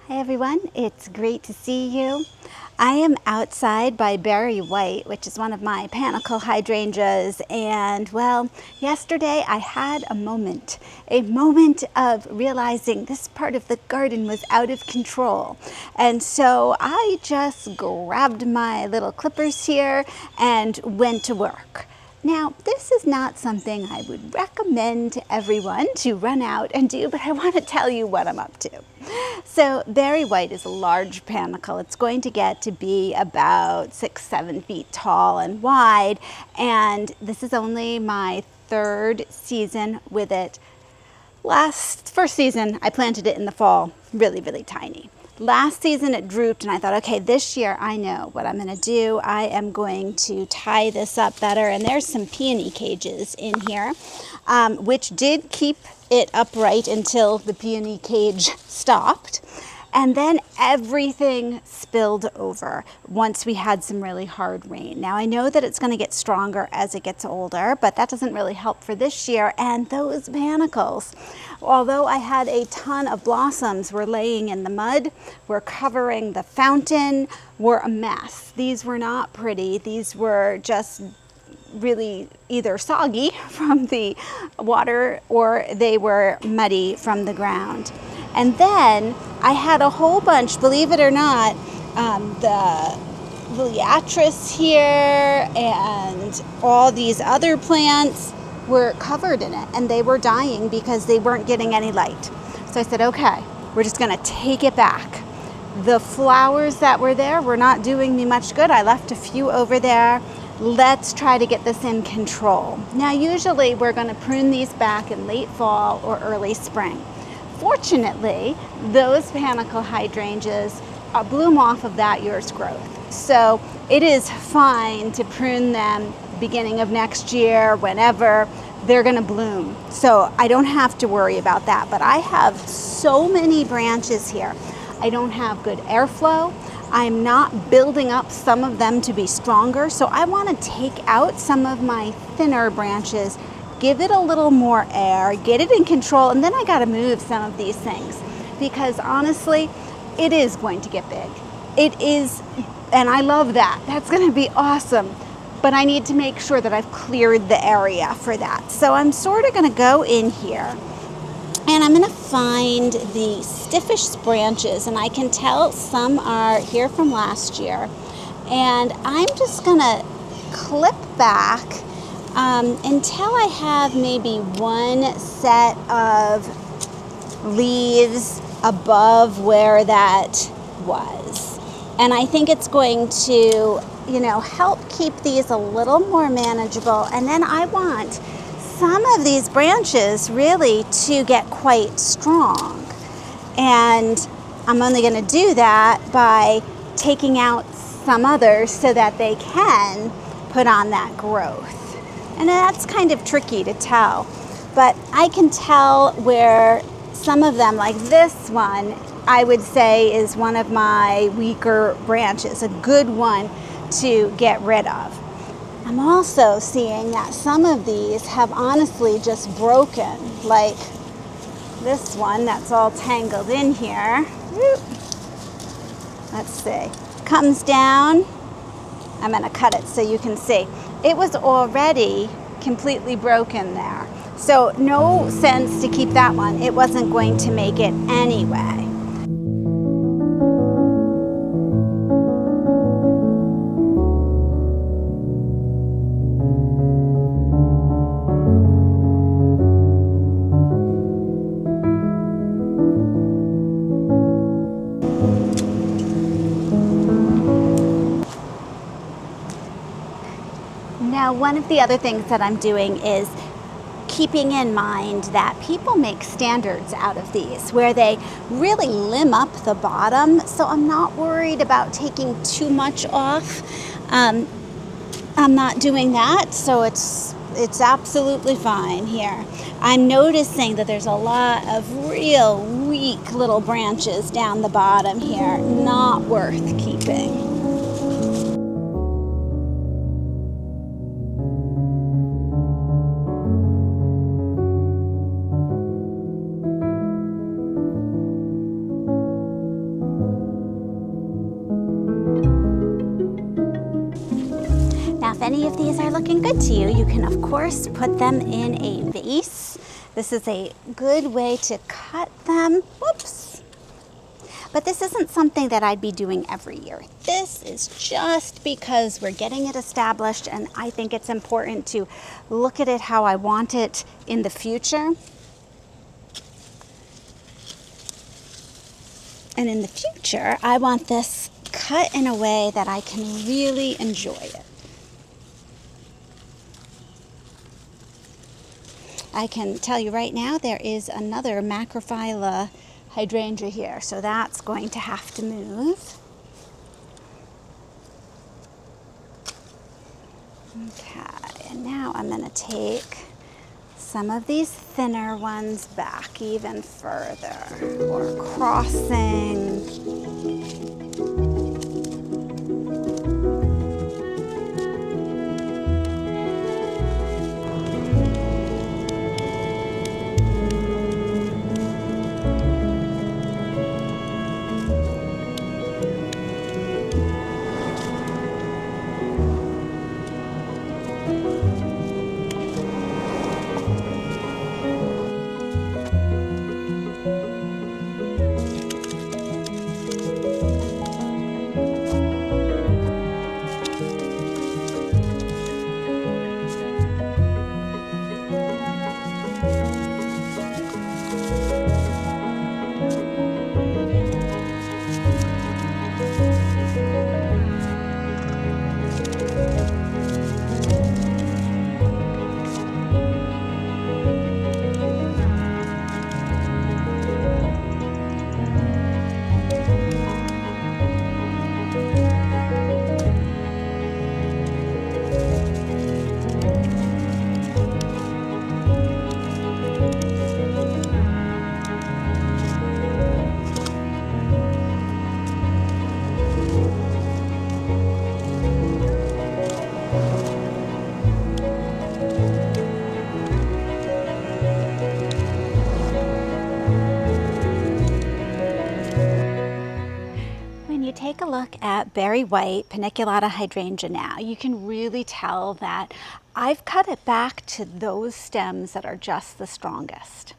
Hi everyone, it's great to see you. I am outside by Berry White, which is one of my Panicle hydrangeas, and well, yesterday I had a moment of realizing this part of the garden was out of control. And so I just grabbed my little clippers here and went to work. Now, this is not something I would recommend to everyone to run out and do, but I want to tell you what I'm up to. So Berry White is a large panicle. It's going to get to be about 6-7 feet tall and wide, and this is only my third season with it. First season, I planted it in the fall, really tiny. Last season it drooped and I thought, okay, this year I know what I'm going to do. I am going to tie this up better. And there's some peony cages in here, which did keep it upright until the peony cage stopped. And then everything spilled over once we had some really hard rain. Now I know that it's going to get stronger as it gets older, but that doesn't really help for this year. And those panicles, although I had a ton of blossoms, were laying in the mud, were covering the fountain, were a mess. These were not pretty. These were just really either soggy from the water or they were muddy from the ground. And then I had a whole bunch, believe it or not, the Liliatris here and all these other plants were covered in it and they were dying because they weren't getting any light. So I said, okay, we're just gonna take it back. The flowers that were there were not doing me much good. I left a few over there. Let's try to get this in control. Now, usually we're gonna prune these back in late fall or early spring. Fortunately, those Panicle hydrangeas bloom off of that year's growth. So it is fine to prune them beginning of next year, whenever they're gonna bloom. So I don't have to worry about that, but I have so many branches here. I don't have good airflow. I'm not building up some of them to be stronger. So I wanna take out some of my thinner branches, give it a little more air, get it in control, and then I gotta move some of these things because honestly, it is going to get big. It is, and I love that. That's gonna be awesome. But I need to make sure that I've cleared the area for that. So I'm sort of gonna go in here and I'm gonna find the stiffest branches, and I can tell some are here from last year. And I'm just gonna clip back until I have maybe one set of leaves above where that was. And I think it's going to, help keep these a little more manageable. And then I want some of these branches really to get quite strong. And I'm only going to do that by taking out some others so that they can put on that growth. And that's kind of tricky to tell, but I can tell where some of them, like this one, I would say is one of my weaker branches, a good one to get rid of. I'm also seeing that some of these have honestly just broken, like this one that's all tangled in here. Let's see, comes down. I'm gonna cut it so you can see. It was already completely broken there. So no sense to keep that one. It wasn't going to make it anyway. Now, one of the other things that I'm doing is keeping in mind that people make standards out of these where they really limb up the bottom. So I'm not worried about taking too much off. I'm not doing that, so it's absolutely fine here. I'm noticing that there's a lot of real weak little branches down the bottom here, not worth keeping. any of these are looking good to you, you can of course put them in a vase. This is a good way to cut them. Whoops. But this isn't something that I'd be doing every year. This is just because we're getting it established, and I think it's important to look at it how I want it in the future. And in the future, I want this cut in a way that I can really enjoy it. I can tell you right now, there is another macrophylla hydrangea here, so that's going to have to move. Okay, and now I'm going to take some of these thinner ones back even further, or crossing. Take a look at berry white paniculata hydrangea now, you can really tell that I've cut it back to those stems that are just the strongest.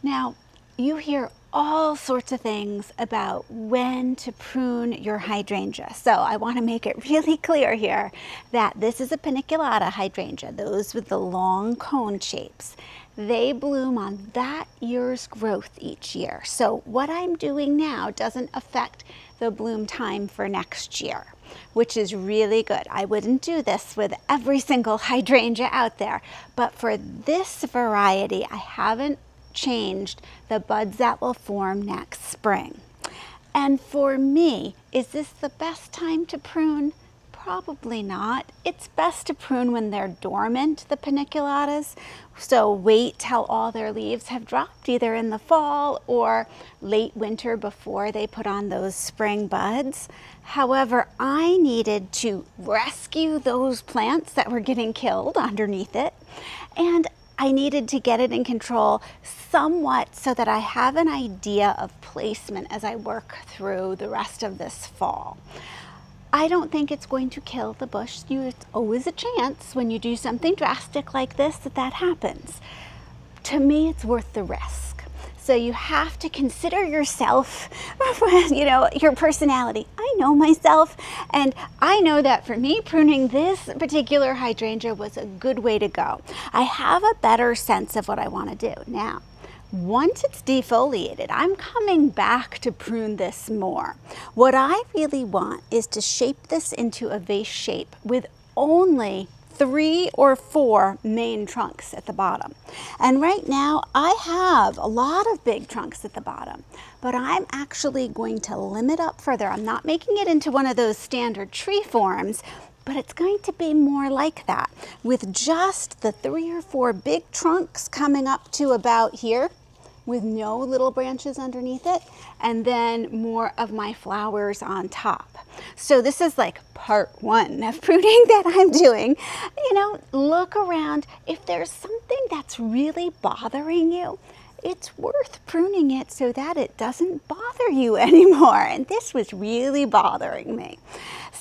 Now, you hear all sorts of things about when to prune your hydrangea. So I want to make it really clear here that this is a paniculata hydrangea, those with the long cone shapes. They bloom on that year's growth each year. So what I'm doing now doesn't affect the bloom time for next year, which is really good. I wouldn't do this with every single hydrangea out there, but for this variety, I haven't changed the buds that will form next spring. And for me, is this the best time to prune? Probably not. It's best to prune when they're dormant, the paniculatas. So wait till all their leaves have dropped, either in the fall or late winter before they put on those spring buds. However, I needed to rescue those plants that were getting killed underneath it, and I needed to get it in control somewhat so that I have an idea of placement as I work through the rest of this fall. I don't think it's going to kill the bush. It's always a chance when you do something drastic like this that happens. To me, it's worth the risk. So you have to consider yourself, you know, your personality. I know myself, and I know that for me, pruning this particular hydrangea was a good way to go. I have a better sense of what I want to do now. Once it's defoliated, I'm coming back to prune this more. What I really want is to shape this into a vase shape with only 3 or 4 main trunks at the bottom. And right now I have a lot of big trunks at the bottom, but I'm actually going to limit up further. I'm not making it into one of those standard tree forms, but it's going to be more like that, with just the 3 or 4 big trunks coming up to about here, with no little branches underneath it, and then more of my flowers on top. So this is like part 1 of pruning that I'm doing. You know, look around. If there's something that's really bothering you, it's worth pruning it so that it doesn't bother you anymore. And this was really bothering me.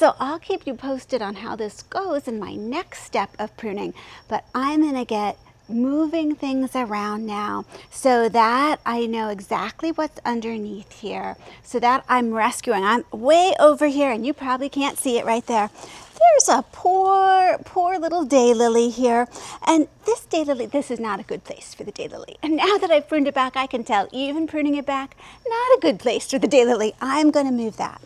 So I'll keep you posted on how this goes in my next step of pruning, but I'm gonna get moving things around now so that I know exactly what's underneath here, so that I'm rescuing. I'm way over here and you probably can't see it right there. There's a poor little daylily here, and this daylily, this is not a good place for the daylily. And now that I've pruned it back, I can tell even pruning it back, not a good place for the daylily. I'm going to move that.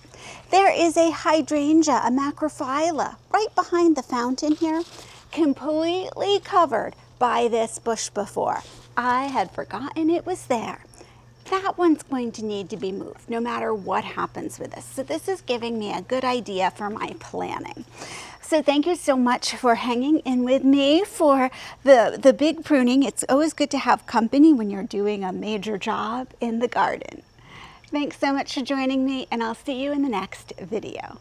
There is a hydrangea, a macrophylla, right behind the fountain here, completely covered by this bush before. I had forgotten it was there. That one's going to need to be moved no matter what happens with this. So this is giving me a good idea for my planning. So thank you so much for hanging in with me for the big pruning. It's always good to have company when you're doing a major job in the garden. Thanks so much for joining me, and I'll see you in the next video.